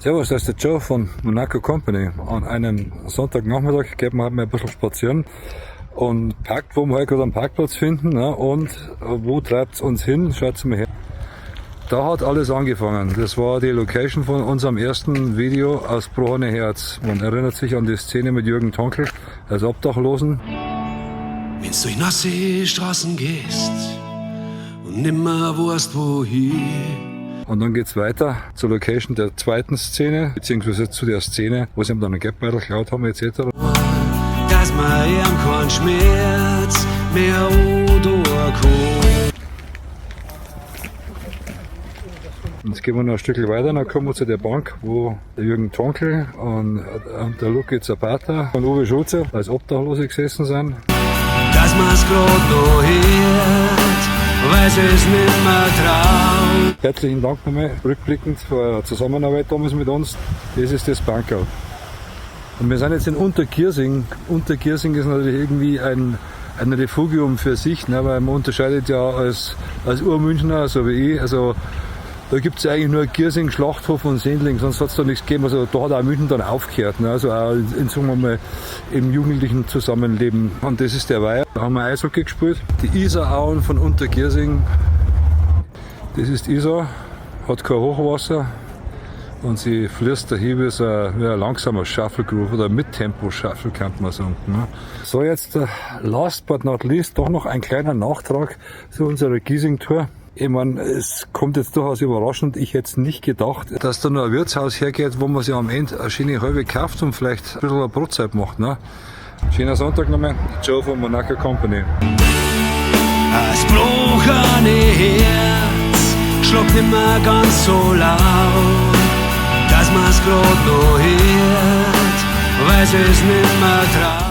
Servus, das ist der Joe von Monaco Company. An einem Sonntagnachmittag geht man halt mal ein bisschen spazieren und parkt, wo wir halt gerade einen Parkplatz finden. Ne? Und wo treibt es uns hin? Schaut mal her. Da hat alles angefangen. Das war die Location von unserem ersten Video aus Brohane Herz. Man erinnert sich an die Szene mit Jürgen Tonkel als Obdachlosen. Wenn du durch nasse Straßen gehst und nimmer weißt wohin. Und dann geht's weiter zur Location der zweiten Szene, beziehungsweise zu der Szene, wo sie ihm dann einen Geldbeutel geklaut haben, etc. Dass man ihm keinen Schmerz mehr durchkommt. Jetzt gehen wir noch ein Stückchen weiter, dann kommen wir zu der Bank, wo der Jürgen Tonkel und der Luki Zapata und Uwe Schulze als Obdachlose gesessen sind. Dass man's grad noch hört, weil es nicht mehr traut. Herzlichen Dank nochmal, rückblickend für eure Zusammenarbeit damals mit uns. Das ist das Bankerl. Und wir sind jetzt in Untergiersing. Untergiersing ist natürlich irgendwie ein Refugium für sich, ne, weil man unterscheidet ja als Urmünchner, so wie ich, also da gibt es eigentlich nur Giersing, Schlachthof und Sendling, sonst hat es da nichts gegeben. Also da hat auch München dann aufgehört, ne? Also auch sagen wir mal, im jugendlichen Zusammenleben. Und das ist der Weiher. Da haben wir Eishockey gespielt. Die Isarauen von Untergiersing, das ist Isar, hat kein Hochwasser und sie fließt dahin wie ein langsamer Shuffle Groove oder Mittempo-Shuffle, kann man sagen. Ne? So, jetzt last but not least doch noch ein kleiner Nachtrag zu unserer Giesing-Tour. Ich meine, es kommt jetzt durchaus überraschend. Ich hätte es nicht gedacht, dass da noch ein Wirtshaus hergeht, wo man sich am Ende eine schöne halbe kauft und vielleicht ein bisschen eine Brotzeit macht. Ne? Schöner Sonntag nochmal. Joe von Monaco Company. Das gebrochene Herz schlägt nicht mehr ganz so laut, dass man's grad noch hört, weil es nicht mehr traut.